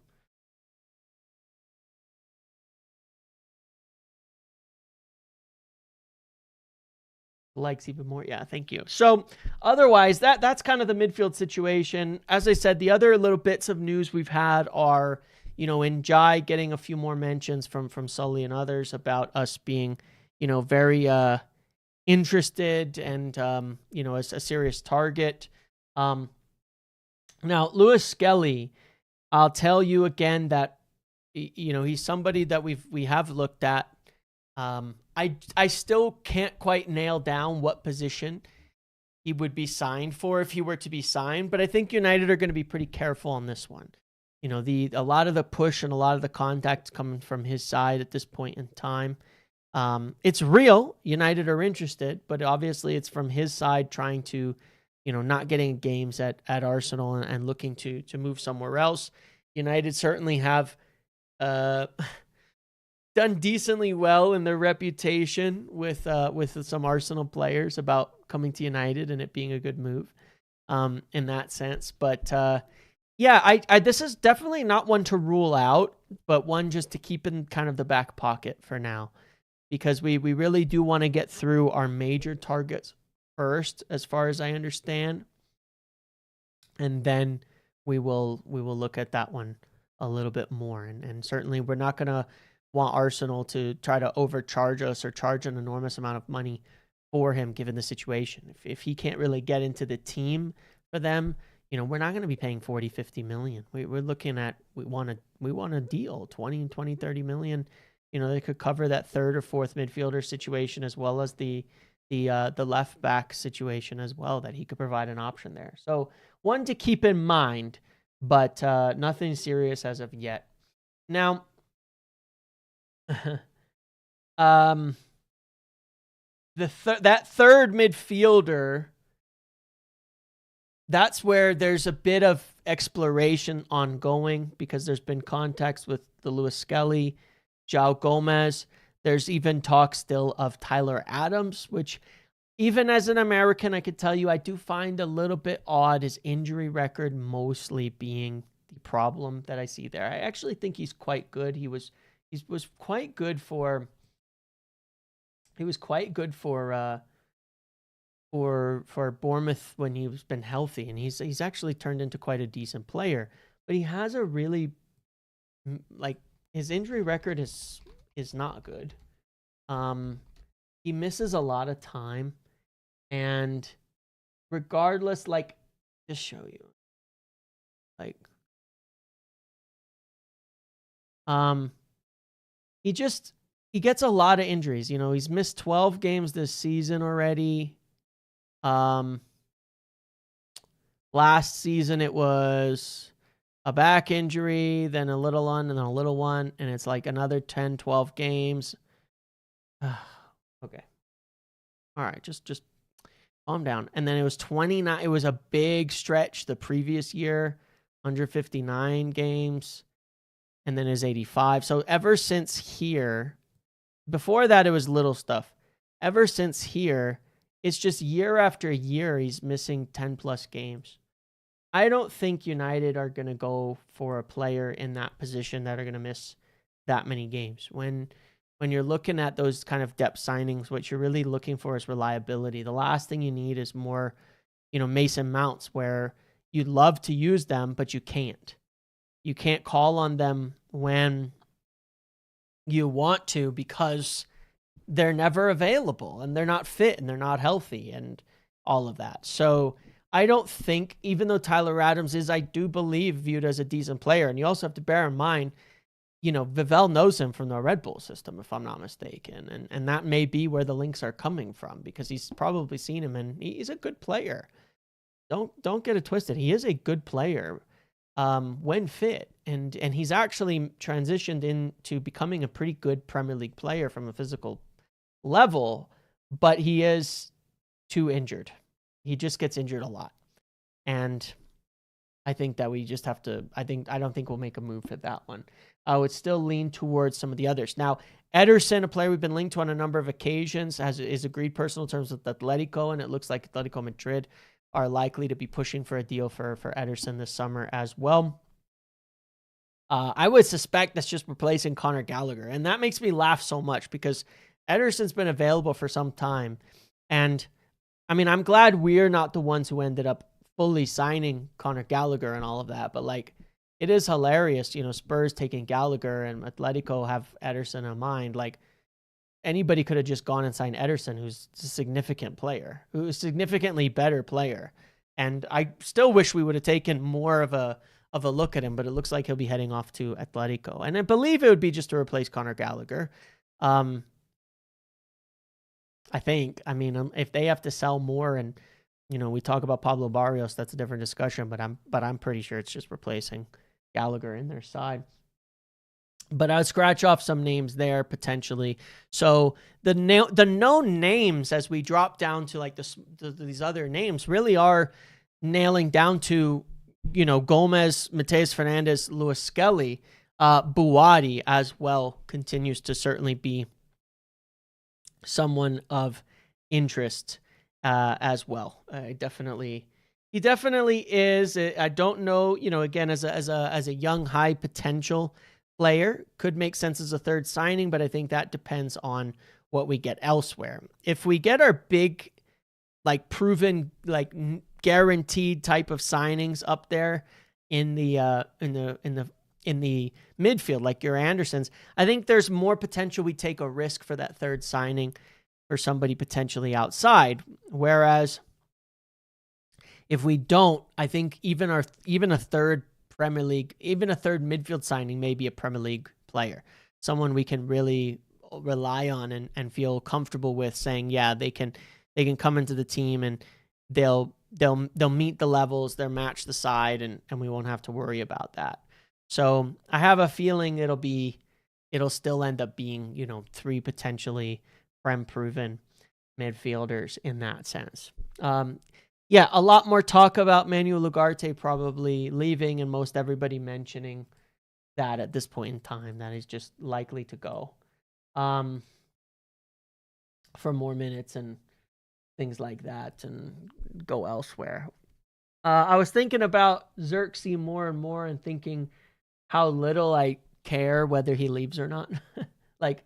Likes even more. Yeah, thank you. So otherwise, that's kind of the midfield situation. As I said, the other little bits of news we've had are, Njai getting a few more mentions from Sully and others about us being, very interested and, a serious target. Now, Lewis Skelly, I'll tell you again that, he's somebody that we have looked at. I still can't quite nail down what position he would be signed for if he were to be signed, but I think United are going to be pretty careful on this one a lot of the push and a lot of the contact coming from his side at this point in time. It's real. United are interested, but obviously it's from his side trying to, not getting games at Arsenal and looking to move somewhere else. United certainly have done decently well in their reputation with some Arsenal players about coming to United and it being a good move in that sense. But yeah, I this is definitely not one to rule out, but one just to keep in kind of the back pocket for now, because we really do want to get through our major targets first, as far as I understand, and then we will look at that one a little bit more. And certainly we're not going to want Arsenal to try to overcharge us or charge an enormous amount of money for him, given the situation. If he can't really get into the team for them, we're not going to be paying 40, 50 million. We're looking at, we want a deal, 20, 30 million. They could cover that third or fourth midfielder situation, as well as the left back situation as well, that he could provide an option there. So one to keep in mind, but nothing serious as of yet. Now, that third midfielder, that's where there's a bit of exploration ongoing, because there's been contacts with the Lewis Skelly, João Gomez. There's even talk still of Tyler Adams, which even as an American, I could tell you I do find a little bit odd, his injury record mostly being the problem that I see there. I actually think he's quite good. He was quite good for Bournemouth when he's been healthy, and he's actually turned into quite a decent player. But he has a really, his injury record is not good. He misses a lot of time, and regardless, to show you, he gets a lot of injuries. He's missed 12 games this season already. Last season it was a back injury, then a little one, and then a little one, and it's another 10, 12 games. Okay. All right, just calm down. And then it was 29. It was a big stretch the previous year, 159 games, and then it was 85. So ever since here, before that it was little stuff. Ever since here, it's just year after year he's missing 10 plus games. I don't think United are going to go for a player in that position that are going to miss that many games. When you're looking at those kind of depth signings, what you're really looking for is reliability. The last thing you need is more, Mason Mounts, where you'd love to use them, but you can't. You can't call on them when you want to, because they're never available and they're not fit and they're not healthy and all of that. So I don't think, even though Tyler Adams is, I do believe, viewed as a decent player. And you also have to bear in mind, Vivell knows him from the Red Bull system, if I'm not mistaken. And that may be where the links are coming from, because he's probably seen him and he's a good player. Don't get it twisted. He is a good player when fit. And he's actually transitioned into becoming a pretty good Premier League player from a physical level, but he is too injured. He just gets injured a lot. And I think that we just have to, I don't think we'll make a move for that one. I would still lean towards some of the others. Now, Ederson, a player we've been linked to on a number of occasions, is agreed personal terms with Atletico, and it looks like Atletico Madrid are likely to be pushing for a deal for Ederson this summer as well. I would suspect that's just replacing Conor Gallagher, and that makes me laugh so much, because Ederson's been available for some time, and I mean, I'm glad we're not the ones who ended up fully signing Conor Gallagher and all of that, but it is hilarious, Spurs taking Gallagher and Atletico have Ederson in mind. Anybody could have just gone and signed Ederson, who's a significant player, who's a significantly better player. And I still wish we would have taken more of a look at him, but it looks like he'll be heading off to Atletico. And I believe it would be just to replace Conor Gallagher. I think, if they have to sell more and, we talk about Pablo Barrios, that's a different discussion, but I'm pretty sure it's just replacing Gallagher in their side. But I would scratch off some names there potentially. So the known names as we drop down to like these other names really are nailing down to, Gomez, Mateus Fernandes, Lewis Skelly, Buwadi as well continues to certainly be someone of interest as well. He definitely is. I don't know, again, as a young, high potential player, could make sense as a third signing, but I think that depends on what we get elsewhere. If we get our big, like proven, like guaranteed type of signings up there in the midfield, like your Andersons, I think there's more potential we take a risk for that third signing for somebody potentially outside. Whereas if we don't, I think even a third Premier League, even a third midfield signing, may be a Premier League player, someone we can really rely on and feel comfortable with saying, yeah, they can come into the team and they'll meet the levels, they'll match the side, and we won't have to worry about that. So I have a feeling it'll still end up being, 3 potentially Prem proven midfielders in that sense. Yeah, a lot more talk about Manuel Ugarte probably leaving, and most everybody mentioning that at this point in time, that he's just likely to go for more minutes and things like that and go elsewhere. I was thinking about Xerxes more and more and thinking how little I care whether he leaves or not. Like,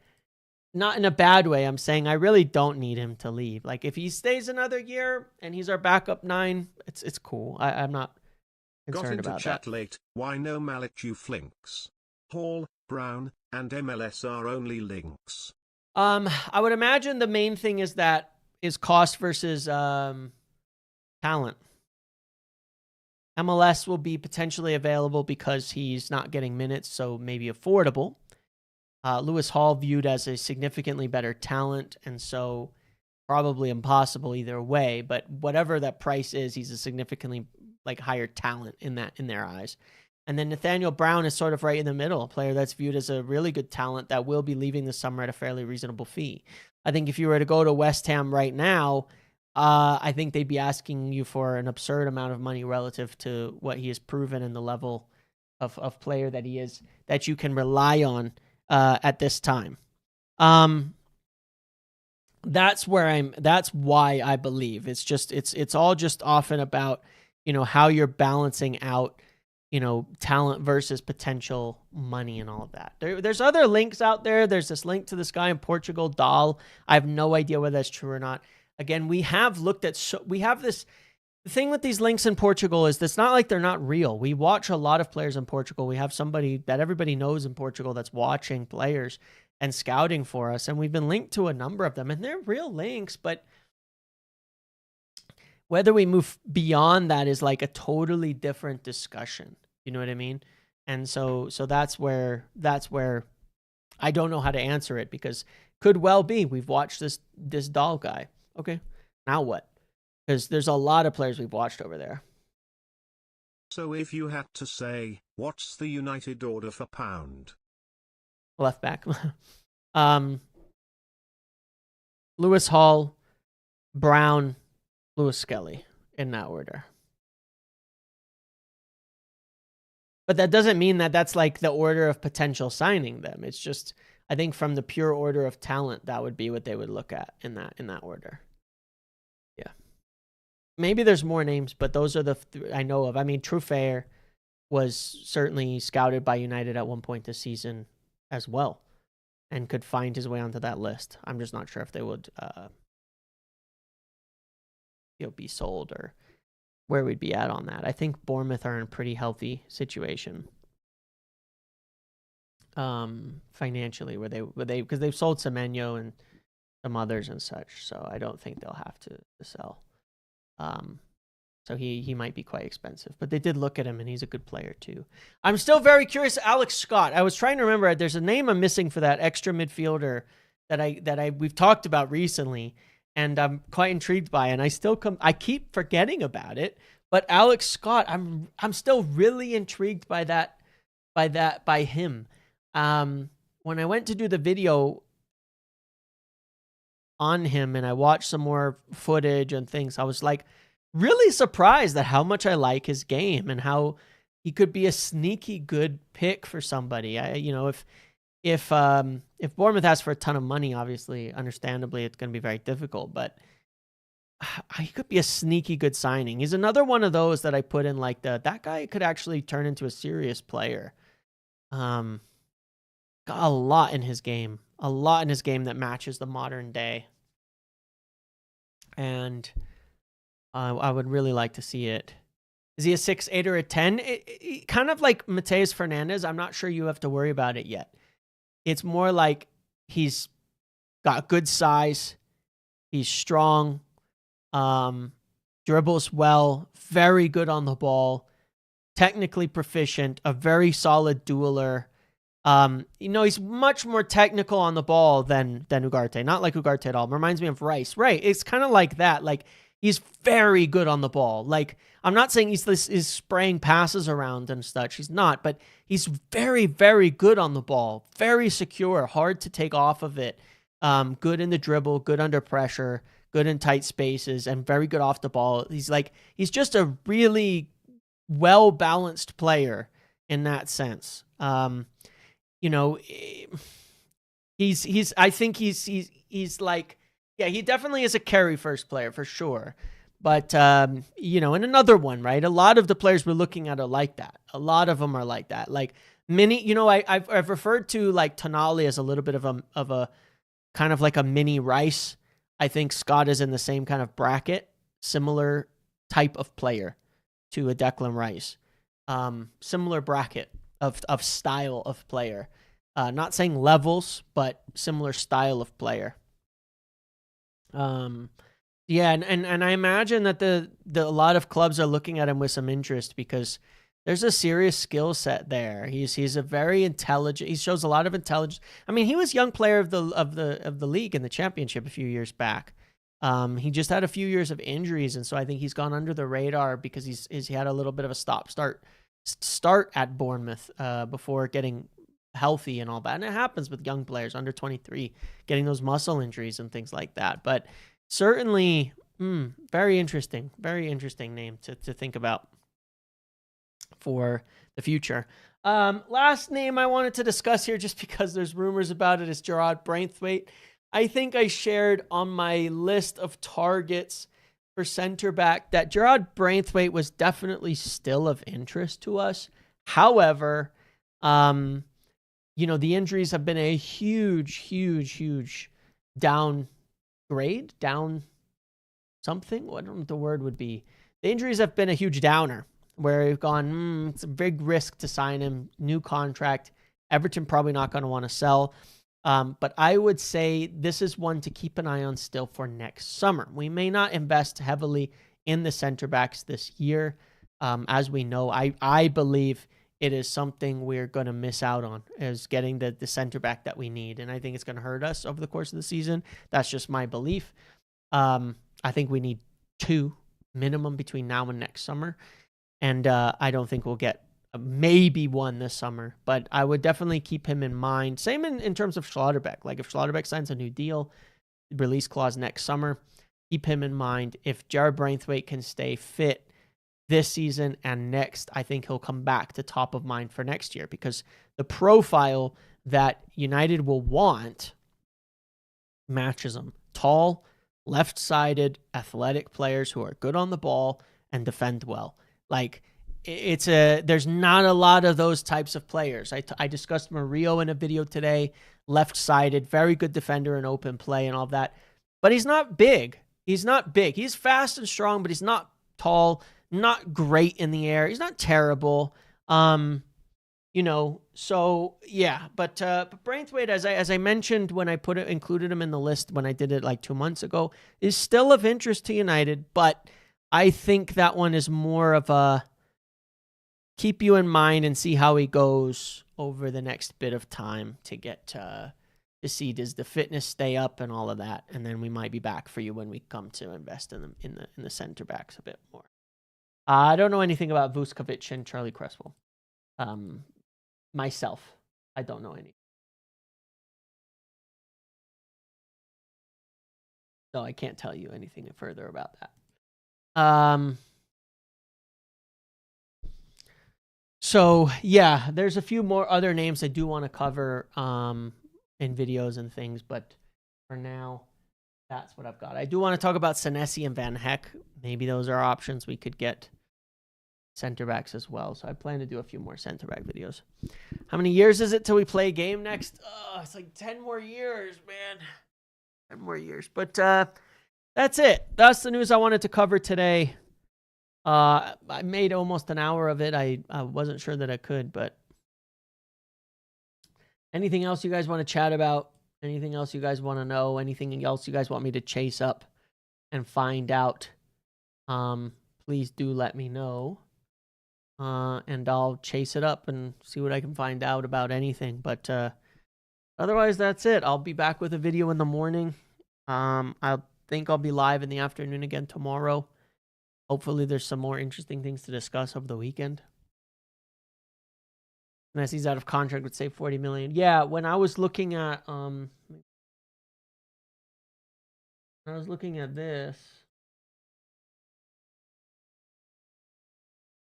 not in a bad way. I'm saying I really don't need him to leave. Like, if he stays another year and he's our backup 9, it's cool. I'm not concerned about that. Got into chat late. Why no Malichu flinks? Hall, Brown, and MLS are only links. I would imagine the main thing is cost versus talent. MLS will be potentially available because he's not getting minutes, so maybe affordable. Lewis Hall viewed as a significantly better talent, and so probably impossible either way. But whatever that price is, he's a significantly higher talent in their eyes. And then Nathaniel Brown is sort of right in the middle, a player that's viewed as a really good talent that will be leaving this summer at a fairly reasonable fee. I think if you were to go to West Ham right now, I think they'd be asking you for an absurd amount of money relative to what he has proven and the level of player that he is, that you can rely on at this time. That's why I believe it's all just often about, how you're balancing out, talent versus potential money and all of that. There's other links out there. There's this link to this guy in Portugal, Dahl. I have no idea whether that's true or not. Again, we have looked at, the thing with these links in Portugal is it's not like they're not real. We watch a lot of players in Portugal. We have somebody that everybody knows in Portugal that's watching players and scouting for us. And we've been linked to a number of them, and they're real links, but whether we move beyond that is like a totally different discussion. You know what I mean? And so that's where I don't know how to answer it, because could well be we've watched this Dahl guy. Okay, now what? Because there's a lot of players we've watched over there. So if you had to say, what's the United order for Pound? Left back. Lewis Hall, Brown, Lewis Skelly, in that order. But that doesn't mean that that's like the order of potential signing them. It's just, I think from the pure order of talent, that would be what they would look at in that order. Yeah. Maybe there's more names, but those are the I know of. I mean, Truffert was certainly scouted by United at one point this season as well, and could find his way onto that list. I'm just not sure if they would be sold or where we'd be at on that. I think Bournemouth are in a pretty healthy situation financially, where they because they've sold Semenyo and some others and such, so I don't think they'll have to sell. So he might be quite expensive, but they did look at him and he's a good player too. I'm still very curious. Alex Scott. I was trying to remember. There's a name I'm missing for that extra midfielder that we've talked about recently, and I'm quite intrigued by. And I keep forgetting about it. But Alex Scott, I'm still really intrigued by that by him. When I went to do the video on him and I watched some more footage and things, I was like really surprised at how much I like his game and how he could be a sneaky good pick for somebody. If Bournemouth asks for a ton of money, obviously, understandably, it's going to be very difficult, but he could be a sneaky good signing. He's another one of those that I put in like that guy could actually turn into a serious player. Got a lot in his game. A lot in his game that matches the modern day. And I would really like to see it. Is he a 6, 8, or a 10? Kind of like Mateus Fernandez. I'm not sure you have to worry about it yet. It's more like he's got good size. He's strong. Dribbles well. Very good on the ball. Technically proficient. A very solid dueler. He's much more technical on the ball than Ugarte. Not like Ugarte at all. Reminds me of Rice. Right. It's kind of like that. Like, he's very good on the ball. Like, I'm not saying he's spraying passes around and such. He's not, but he's very, very good on the ball. Very secure. Hard to take off of it. Good in the dribble. Good under pressure. Good in tight spaces. And very good off the ball. He's just a really well-balanced player in that sense. I think he's like, yeah, he definitely is a carry first player for sure. But, and another one, right? A lot of the players we're looking at are like that. A lot of them are like that. Like mini, I've referred to like Tonali as a little bit of a kind of like a mini Rice. I think Scott is in the same kind of bracket, similar type of player to a Declan Rice. Similar bracket of style of player. Not saying levels, but similar style of player. Yeah, and I imagine that a lot of clubs are looking at him with some interest because there's a serious skill set there. He's a very intelligent. He shows a lot of intelligence. I mean, he was young player of the league in the championship a few years back. He just had a few years of injuries, and so I think he's gone under the radar because he had a little bit of a start at Bournemouth before getting healthy and all that. And it happens with young players under 23 getting those muscle injuries and things like that. But certainly, very interesting name to think about for the future. Last name I wanted to discuss here, just because there's rumors about it, is Gerard Braithwaite. I think I shared on my list of targets for center back that Gerard Braithwaite was definitely still of interest to us. However, the injuries have been a huge downgrade, down something. I don't know what the word would be. The injuries have been a huge downer where we've gone, it's a big risk to sign him, new contract. Everton probably not going to want to sell. But I would say this is one to keep an eye on still for next summer. We may not invest heavily in the center backs this year. As we know, I believe it is something we're going to miss out on, is getting the center back that we need. And I think it's going to hurt us over the course of the season. That's just my belief. I think we need 2 minimum between now and next summer. And I don't think we'll get maybe 1 this summer, but I would definitely keep him in mind. Same in terms of Schlotterbeck. Like if Schlotterbeck signs a new deal, release clause next summer, keep him in mind. If Gerard Braithwaite can stay fit this season and next, I think he'll come back to top of mind for next year, because the profile that United will want matches him. Tall, left-sided, athletic players who are good on the ball and defend well. Like, there's not a lot of those types of players. I discussed Murillo in a video today, left-sided, very good defender in open play and all of that. But he's not big. He's fast and strong, but he's not tall, not great in the air. He's not terrible. So yeah, but Braithwaite, as I mentioned when I included him in the list when I did it like 2 months ago, is still of interest to United, but I think that one is more of a keep you in mind and see how he goes over the next bit of time to get to see, does the fitness stay up and all of that, and then we might be back for you when we come to invest in the center backs a bit more. I don't know anything about Vuskovic and Charlie Cresswell. myself. I don't know any. So I can't tell you anything further about that. So yeah, there's a few more other names I do want to cover in videos and things, but for now, that's what I've got. I do want to talk about Senesi and Van Heck. Maybe those are options we could get. Center backs as well. So I plan to do a few more center back videos. How many years is it till we play a game next? Oh, it's like 10 more years, man. 10 more years. But that's it. That's the news I wanted to cover today. I made almost an hour of it. I wasn't sure that I could, but anything else you guys want to chat about? Anything else you guys want to know? Anything else you guys want me to chase up and find out? Please do let me know. And I'll chase it up and see what I can find out about anything. But otherwise, that's it. I'll be back with a video in the morning. I think I'll be live in the afternoon again tomorrow. Hopefully, there's some more interesting things to discuss over the weekend. Messi's out of contract would save 40 million. Yeah, when I was looking at this.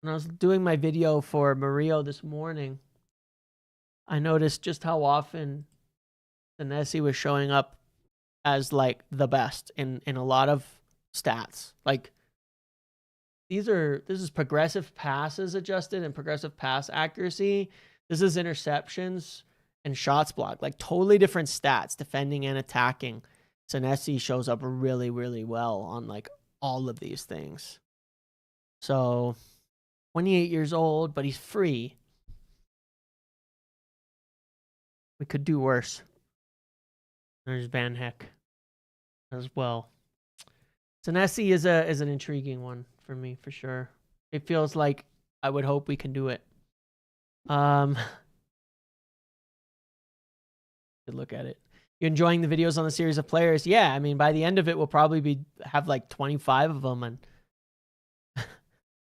When I was doing my video for Murillo this morning, I noticed just how often Senesi was showing up as like the best in a lot of stats. Like this is progressive passes adjusted and progressive pass accuracy. This is interceptions and shots blocked. Like totally different stats, defending and attacking. Senesi shows up really, really well on like all of these things. So 28 years old, but he's free. We could do worse. There's Van Heck as well. Senesi is an intriguing one for me, for sure. It feels like I would hope we can do it. Good look at it. You enjoying the videos on the series of players? Yeah, I mean, by the end of it, we'll probably have like 25 of them, and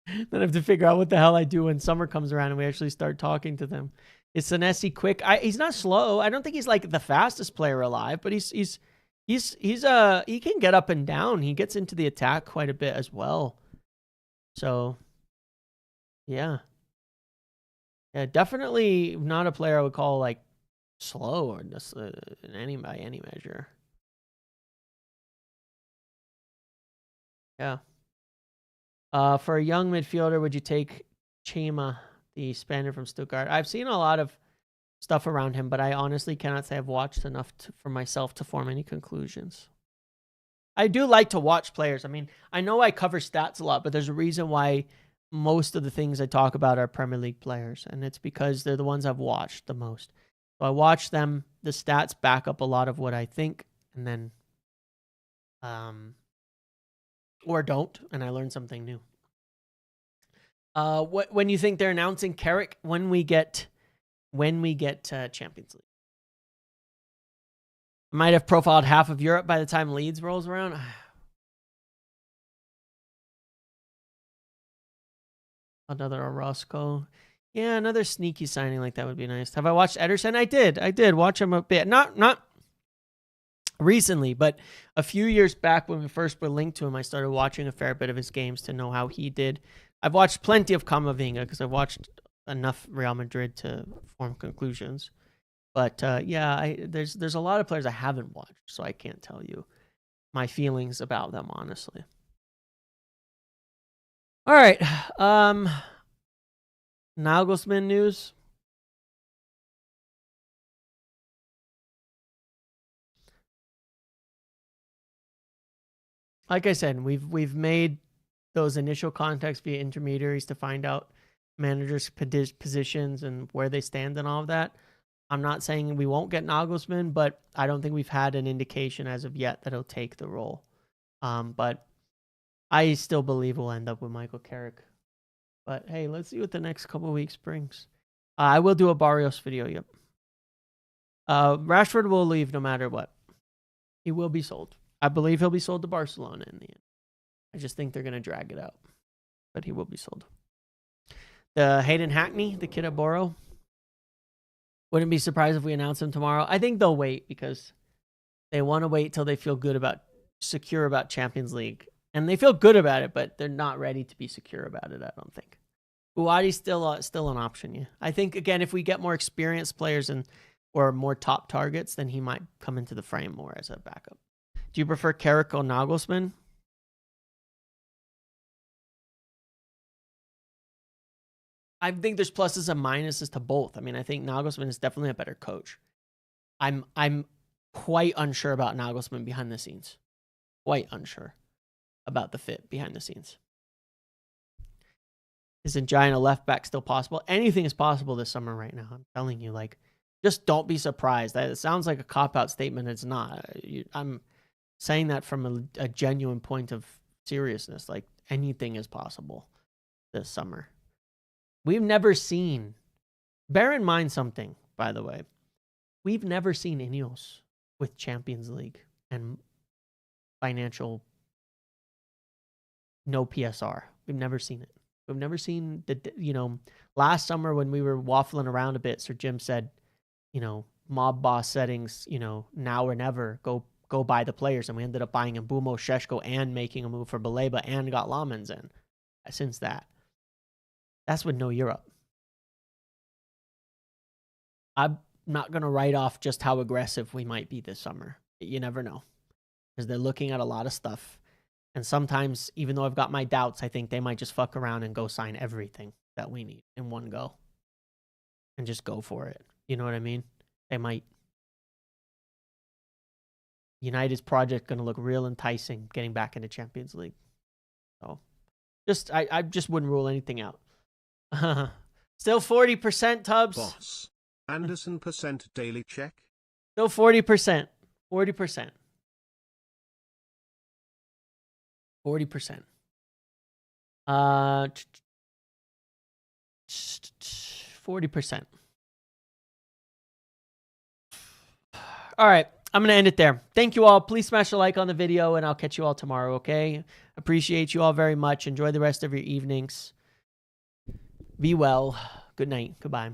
then I have to figure out what the hell I do when summer comes around and we actually start talking to them. Is Senesi quick? He's not slow. I don't think he's like the fastest player alive, but he can get up and down. He gets into the attack quite a bit as well. So, yeah, definitely not a player I would call like slow or just by any measure. Yeah. For a young midfielder, would you take Chima, the Spaniard from Stuttgart? I've seen a lot of stuff around him, but I honestly cannot say I've watched enough for myself to form any conclusions. I do like to watch players. I mean, I know I cover stats a lot, but there's a reason why most of the things I talk about are Premier League players, and it's because they're the ones I've watched the most. So I watch them. The stats back up a lot of what I think, and then or don't, and I learn something new. When you think they're announcing Carrick when we get Champions League? I might have profiled half of Europe by the time Leeds rolls around. Another Orozco. Yeah, another sneaky signing like that would be nice. Have I watched Ederson? I did watch him a bit. Not recently, but a few years back when we first were linked to him, I started watching a fair bit of his games to know how he did. I've watched plenty of Camavinga because I've watched enough Real Madrid to form conclusions. But yeah, there's a lot of players I haven't watched, so I can't tell you my feelings about them, honestly. All right. Nagelsmann news. Like I said, we've made those initial contacts via intermediaries to find out managers' positions and where they stand and all of that. I'm not saying we won't get Nagelsmann, but I don't think we've had an indication as of yet that he'll take the role. But I still believe we'll end up with Michael Carrick. But hey, let's see what the next couple of weeks brings. I will do a Barrios video, yep. Rashford will leave no matter what. He will be sold. I believe he'll be sold to Barcelona in the end. I just think they're going to drag it out. But he will be sold. The Hayden Hackney, the kid at Borough. Wouldn't be surprised if we announce him tomorrow. I think they'll wait because they want to wait till they feel secure about Champions League. And they feel good about it, but they're not ready to be secure about it, I don't think. Buati's still an option, yeah. I think, again, if we get more experienced players or more top targets, then he might come into the frame more as a backup. Do you prefer Carrick or Nagelsmann? I think there's pluses and minuses to both. I mean, I think Nagelsmann is definitely a better coach. I'm quite unsure about Nagelsmann behind the scenes. Quite unsure about the fit behind the scenes. Isn't Giant a left back still possible? Anything is possible this summer right now. I'm telling you, like, just don't be surprised. It sounds like a cop-out statement. It's not. I'm saying that from a genuine point of seriousness. Like, anything is possible this summer. We've never seen, bear in mind something, by the way. We've never seen Ineos with Champions League and financial no PSR. We've never seen it. We've never seen last summer when we were waffling around a bit, Sir Jim said, mob boss settings, now or never, go buy the players. And we ended up buying Mbumo, Sheshko, and making a move for Baleba and got Lamens in. Since that's with no Europe. I'm not going to write off just how aggressive we might be this summer. You never know. Because they're looking at a lot of stuff. And sometimes, even though I've got my doubts, I think they might just fuck around and go sign everything that we need in one go. And just go for it. You know what I mean? They might. United's project going to look real enticing getting back into Champions League. So, I just wouldn't rule anything out. Still 40%, Tubbs. Boss. Anderson percent daily check. Still 40%. 40%. 40%. 40%. All right. I'm going to end it there. Thank you all. Please smash a like on the video, and I'll catch you all tomorrow, okay? Appreciate you all very much. Enjoy the rest of your evenings. Be well. Good night. Goodbye.